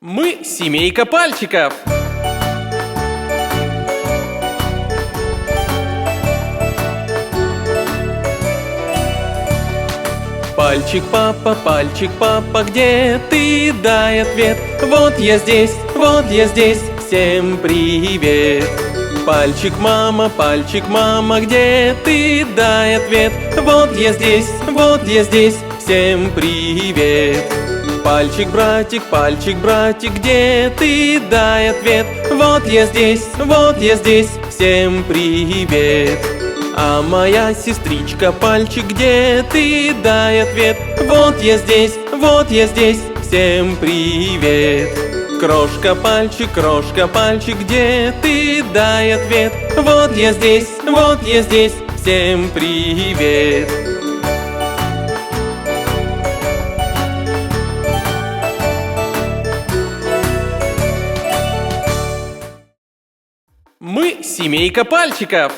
Мы семейка пальчиков. Пальчик папа, где ты? Дай ответ. Вот я здесь, всем привет. Пальчик мама, где ты? Дай ответ. Вот я здесь, всем привет. Пальчик братик, где ты? Дай ответ. Вот я здесь, всем привет. А моя сестричка пальчик, где ты? Дай ответ. Вот я здесь, всем привет. Крошка пальчик, где ты? Дай ответ. Вот я здесь, всем привет. Мы семейка пальчиков.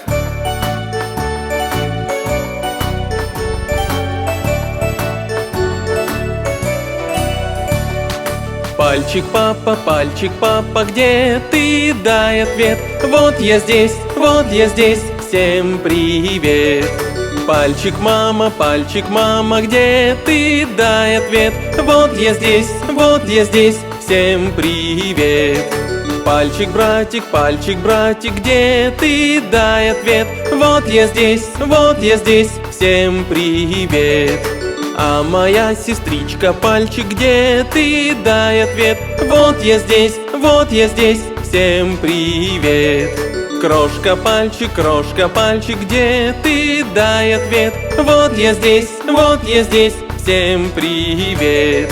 Пальчик папа, где ты? Дай ответ. Вот я здесь, всем привет. Пальчик мама, где ты? Дай ответ. Вот я здесь, всем привет. Пальчик братик, где ты? Дай ответ. Вот я здесь, всем привет. А моя сестричка пальчик, где ты? Дай ответ. Вот я здесь, всем привет. Крошка пальчик, где ты? Дай ответ. Вот я здесь, всем привет.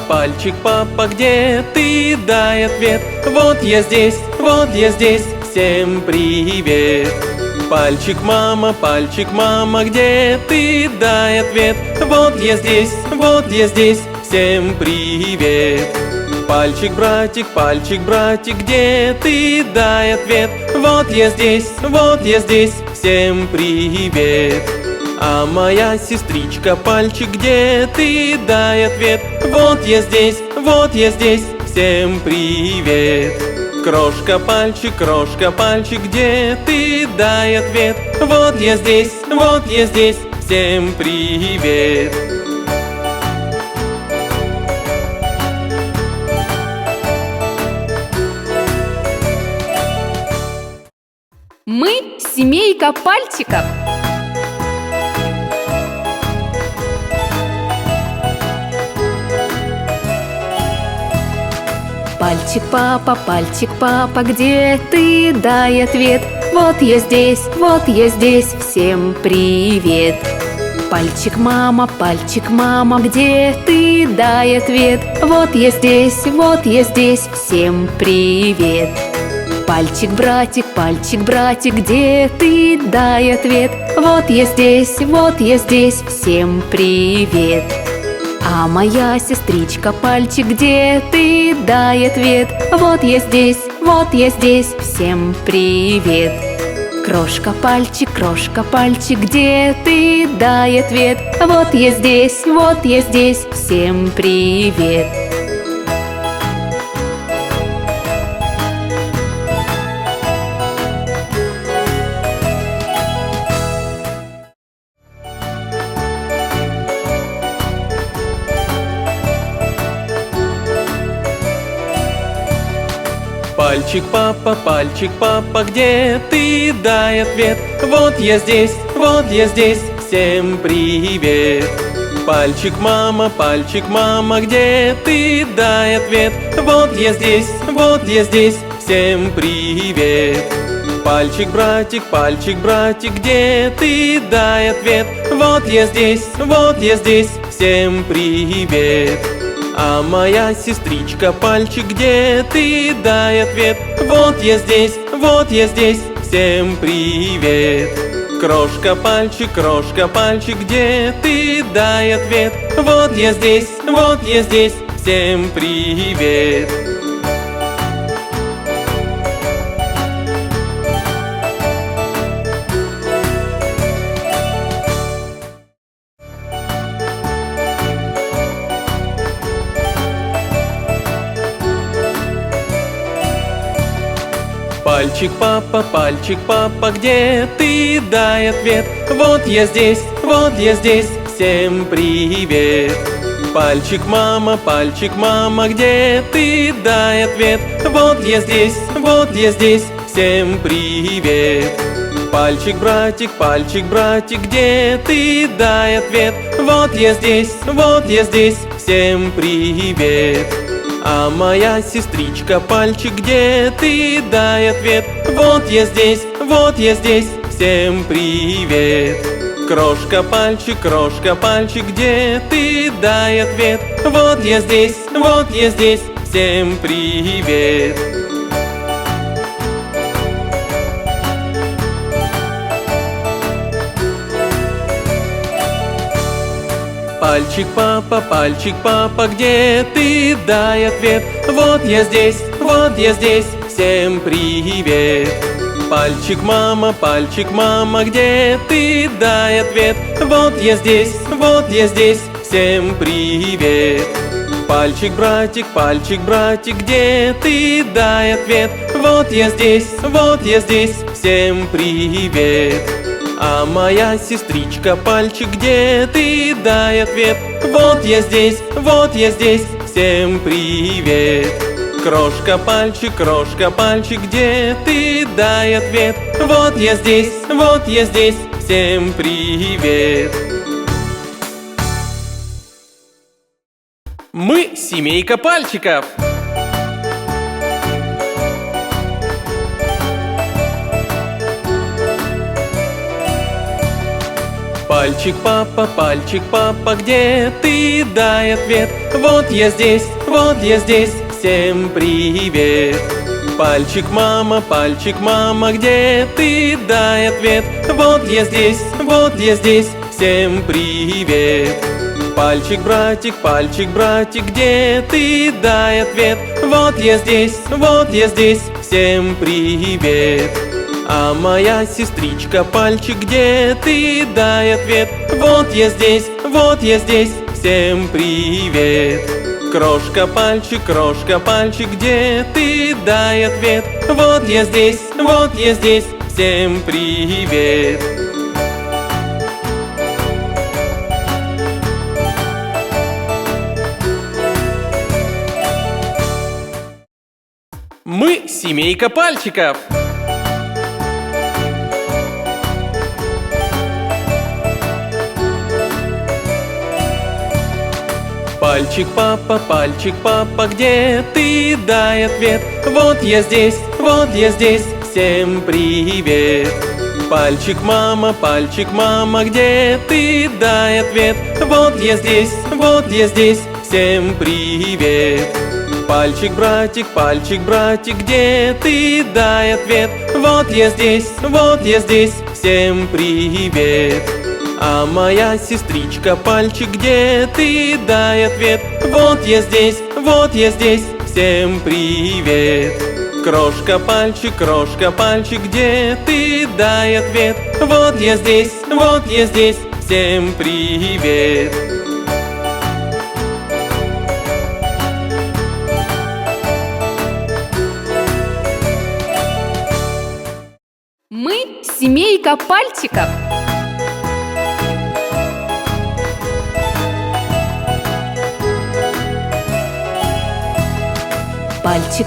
Пальчик папа, где ты? Дай ответ. Вот я здесь, всем привет. Пальчик мама, где ты? Дай ответ. Вот я здесь, всем привет. Пальчик братик, где ты? Дай ответ. Вот я здесь, всем привет. А моя сестричка пальчик, где ты? Дай ответ. Вот я здесь, всем привет. Крошка пальчик, где ты? Дай ответ. Вот я здесь, всем привет. Мы семейка пальчиков. Пальчик папа, где ты? Дай ответ. Вот я здесь, всем привет. Пальчик мама, где ты? Дай ответ. Вот я здесь, всем привет. Пальчик братик, где ты? Дай ответ. Вот я здесь, всем привет. А моя сестричка пальчик, где ты? Дай ответ. Вот я здесь, всем привет. Крошка пальчик, где ты? Дай ответ. Вот я здесь, всем привет. Пальчик папа, где ты? Дай ответ. Вот я здесь, всем привет. Пальчик мама, где ты? Дай ответ. Вот я здесь, всем привет. Пальчик братик, где ты? Дай ответ. Вот я здесь, всем привет. А моя сестричка пальчик, где ты? Дай ответ. Вот я здесь, всем привет. Крошка, пальчик, где ты? Дай ответ. Вот я здесь, всем привет. Пальчик, папа, где ты? Дай ответ. Вот я здесь, всем привет. Пальчик, мама, где ты? Дай ответ. Вот я здесь, всем привет. Пальчик, братик, где ты? Дай ответ. Вот я здесь, всем привет. А моя сестричка, пальчик, где ты? Дай ответ. Вот я здесь, всем привет. Крошка, пальчик, где ты? Дай ответ. Вот я здесь, всем привет. Пальчик, папа, где ты? Дай ответ. Вот я здесь, всем привет. Пальчик, мама, где ты? Дай ответ. Вот я здесь, всем привет. Пальчик, братик, где ты? Дай ответ. Вот я здесь, всем привет. А моя сестричка, пальчик, где ты? Дай ответ. Вот я здесь, всем привет. Крошка, пальчик, где ты? Дай ответ. Вот я здесь, всем привет. Мы семейка пальчиков. Пальчик, папа, где ты? Дай ответ. Вот я здесь, всем привет. Пальчик, мама, где ты? Дай ответ. Вот я здесь, всем привет. Пальчик, братик, где ты? Дай ответ. Вот я здесь, всем привет. А моя сестричка, пальчик, где ты? Дай ответ. Вот я здесь, всем привет. Крошка, пальчик, где ты? Дай ответ. Вот я здесь, всем привет. Мы семейка пальчиков. Пальчик, папа, где ты? Дай ответ. Вот я здесь, всем привет. Пальчик, мама, где ты? Дай ответ. Вот я здесь, всем привет. Пальчик, братик, где ты? Дай ответ. Вот я здесь, всем привет. А моя сестричка, пальчик, где ты? Дай ответ. Вот я здесь, всем привет. Крошка, пальчик, где ты? Дай ответ. Вот я здесь, всем привет. Мы семейка пальчиков. Пальчик,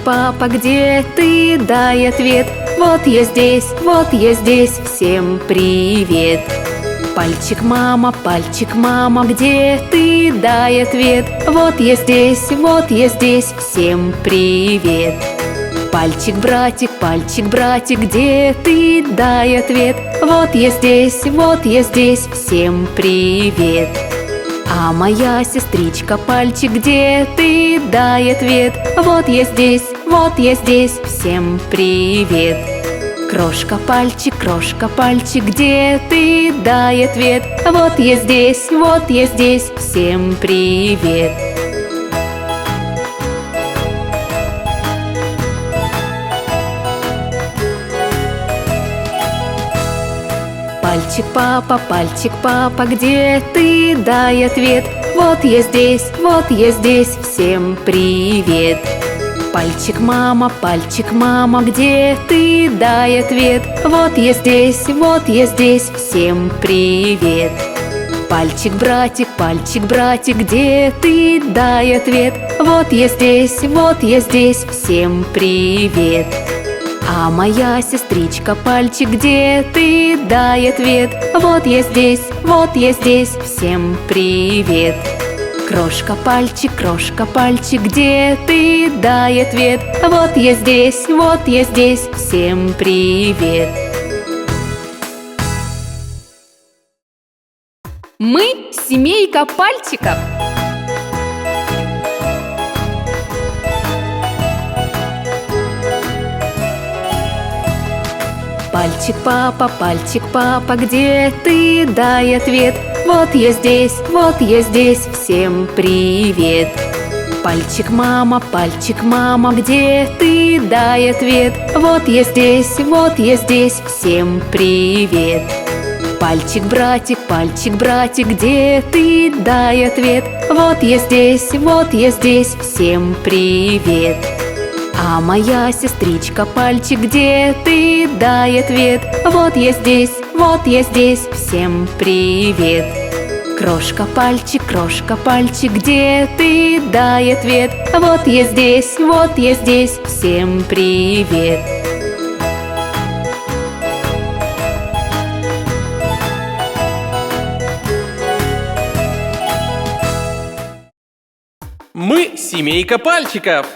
папа, где ты? Дай ответ. Вот я здесь, всем привет. Пальчик, мама, где ты? Дай ответ. Вот я здесь, всем привет. Пальчик, братик, где ты? Дай ответ. Вот я здесь, всем привет. А моя сестричка, пальчик, где ты? Дай ответ. Вот я здесь, всем привет. Крошка, пальчик, где ты? Дай ответ. Вот я здесь, всем привет. Пальчик, папа, где ты? Дай ответ. Вот я здесь, всем привет. Пальчик, мама, где ты? Дай ответ. Вот я здесь, всем привет. Пальчик, братик, где ты? Дай ответ. Вот я здесь, всем привет. А моя сестричка пальчик, где ты? Дай ответ. Вот я здесь, всем привет. Крошка, пальчик, где ты? Дай ответ. Вот я здесь, всем привет. Мы семейка пальчиков. Пальчик, папа, где ты? Дай ответ. Вот я здесь, всем привет. Пальчик, мама, где ты? Дай ответ. Вот я здесь, всем привет. Пальчик, братик, где ты? Дай ответ. Вот я здесь, всем привет. А моя сестричка пальчик, где ты? Дай ответ. Вот я здесь, всем привет. Крошка, пальчик, где ты? Дай ответ. Вот я здесь, всем привет. Мы семейка пальчиков.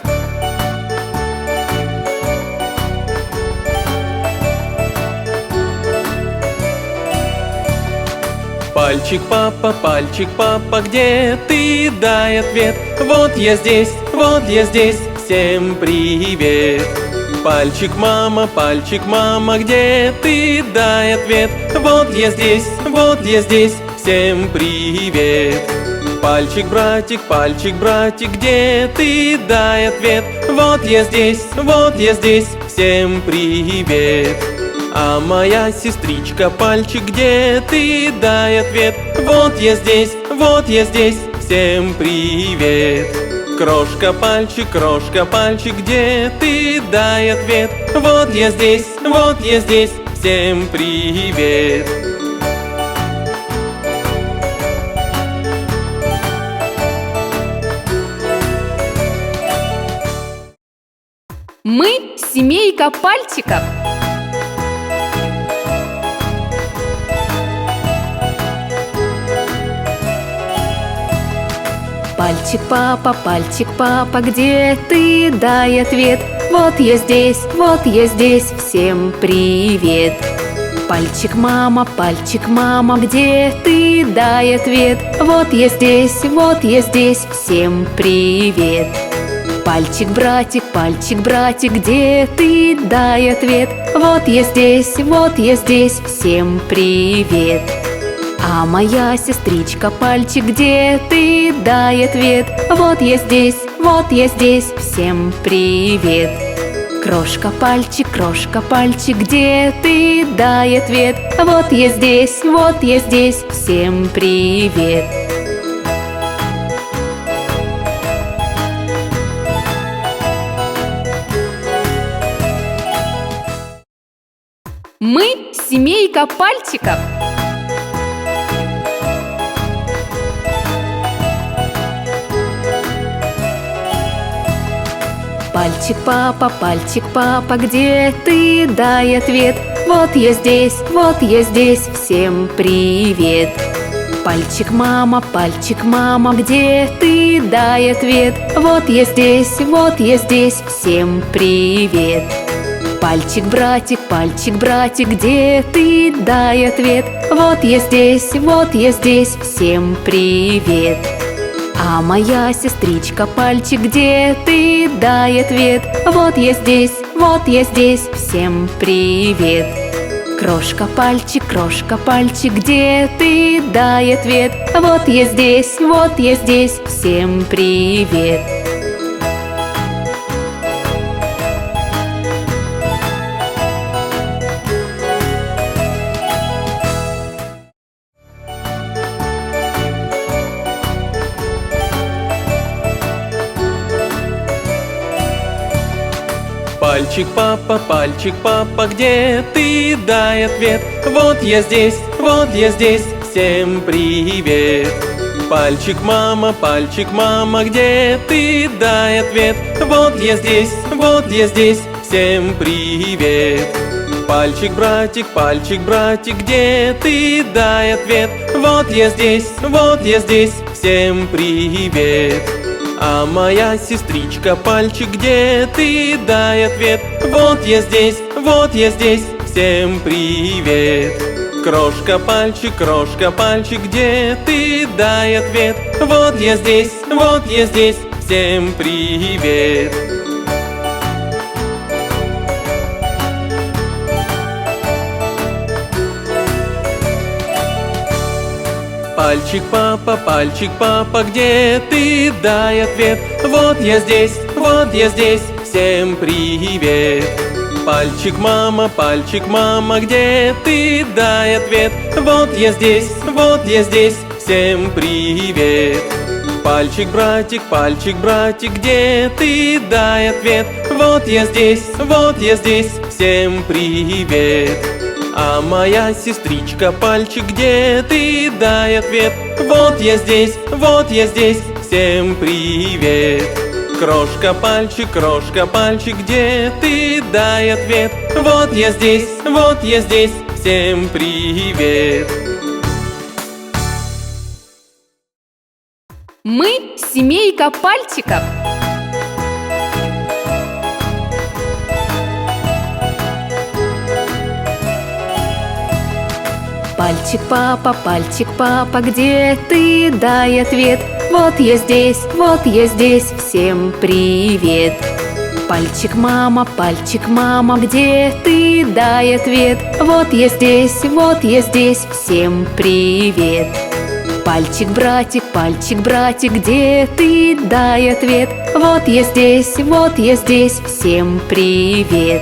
Пальчик, папа, где ты? Дай ответ. Вот я здесь, всем привет. Пальчик, мама, где ты? Дай ответ. Вот я здесь, всем привет. Пальчик, братик, где ты? Дай ответ. Вот я здесь, всем привет. А моя сестричка пальчик, где ты? Дай ответ. Вот я здесь, всем привет. Крошка, пальчик, где ты? Дай ответ. Вот я здесь, всем привет. Мы семейка пальчиков. Пальчик, папа, где ты? Дай ответ. Вот я здесь, всем привет. Пальчик, мама, где ты? Дай ответ. Вот я здесь, всем привет. Пальчик, братик, где ты? Дай ответ. Вот я здесь, всем привет. А моя сестричка пальчик, где ты? Дай ответ. Вот я здесь, всем привет. Крошка, пальчик, где ты? Дай ответ. Вот я здесь, всем привет. Мы семейка пальчиков. Пальчик, папа, где ты? Дай ответ. Вот я здесь, всем привет. Пальчик, мама, где ты? Дай ответ. Вот я здесь, всем привет. Пальчик, братик, где ты? Дай ответ. Вот я здесь, всем привет. А моя сестричка пальчик, где ты? Дай ответ. Вот я здесь, всем привет. Крошка, пальчик, где ты? Дай ответ. Вот я здесь, всем привет. Пальчик, папа, где ты? Дай ответ. Вот я здесь, всем привет. Пальчик, мама, где ты? Дай ответ. Вот я здесь, всем привет. Пальчик, братик, где ты? Дай ответ. Вот я здесь, всем привет. А моя сестричка пальчик, где ты? Дай ответ. Вот я здесь, всем привет. Крошка, пальчик, где ты? Дай ответ. Вот я здесь, всем привет. Пальчик, папа, где ты? Дай ответ. Вот я здесь, всем привет. Пальчик, мама, где ты? Дай ответ. Вот я здесь, всем привет. Пальчик, братик, где ты? Дай ответ. Вот я здесь, всем привет. А моя сестричка пальчик, где ты? Дай ответ. Вот я здесь, всем привет. Крошка, пальчик, где ты? Дай ответ. Вот я здесь, всем привет. Мы семейка пальчиков. Пальчик, папа, где ты? Дай ответ. Вот я здесь, всем привет. Пальчик, мама, где ты? Дай ответ. Вот я здесь, всем привет. Пальчик, братик, где ты? Дай ответ. Вот я здесь, всем привет.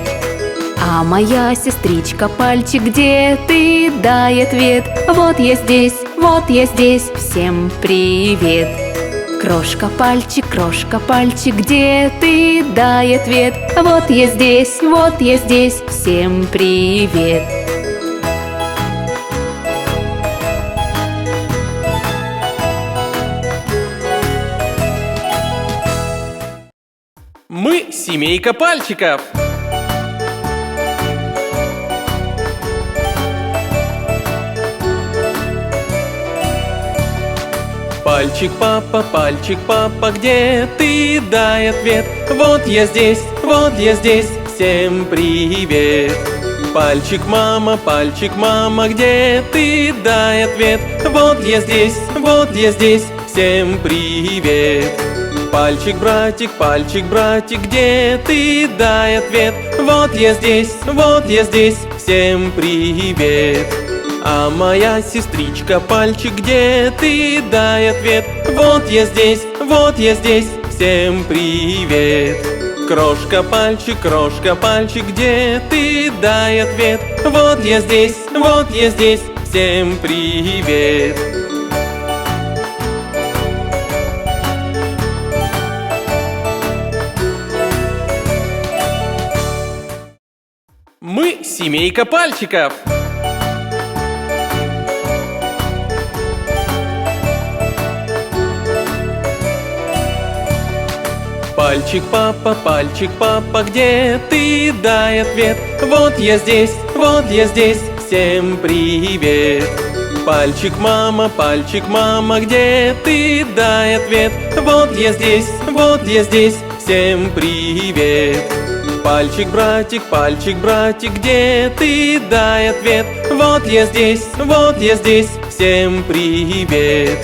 А моя сестричка пальчик, где ты? Дай ответ. Вот я здесь, всем привет. Крошка, пальчик, где ты? Дай ответ. Вот я здесь, всем привет. Мы семейка пальчиков. Пальчик, папа, где ты? Дай ответ. Вот я здесь, всем привет. Пальчик, мама, где ты? Дай ответ. Вот я здесь, всем привет. Пальчик, братик, где ты? Дай ответ. Вот я здесь, всем привет. А моя сестричка пальчик, где ты? Дай ответ. Вот я здесь, всем привет. Крошка, пальчик, где ты? Дай ответ. Вот я здесь, всем привет. Мы семейка пальчиков. Пальчик, папа, где ты? Дай ответ. Вот я здесь, всем привет. Пальчик, мама, где ты? Дай ответ. Вот я здесь, всем привет. Пальчик, братик, где ты? Дай ответ. Вот я здесь, всем привет.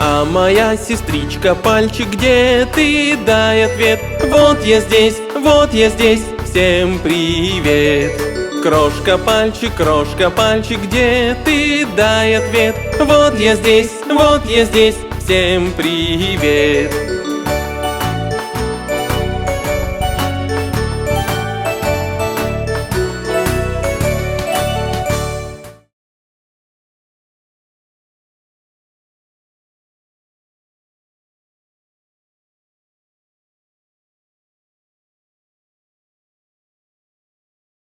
А моя сестричка Пальчик, где ты? Дай ответ. Вот я здесь, всем привет. Крошка Пальчик, где ты? Дай ответ. Вот я здесь, всем привет.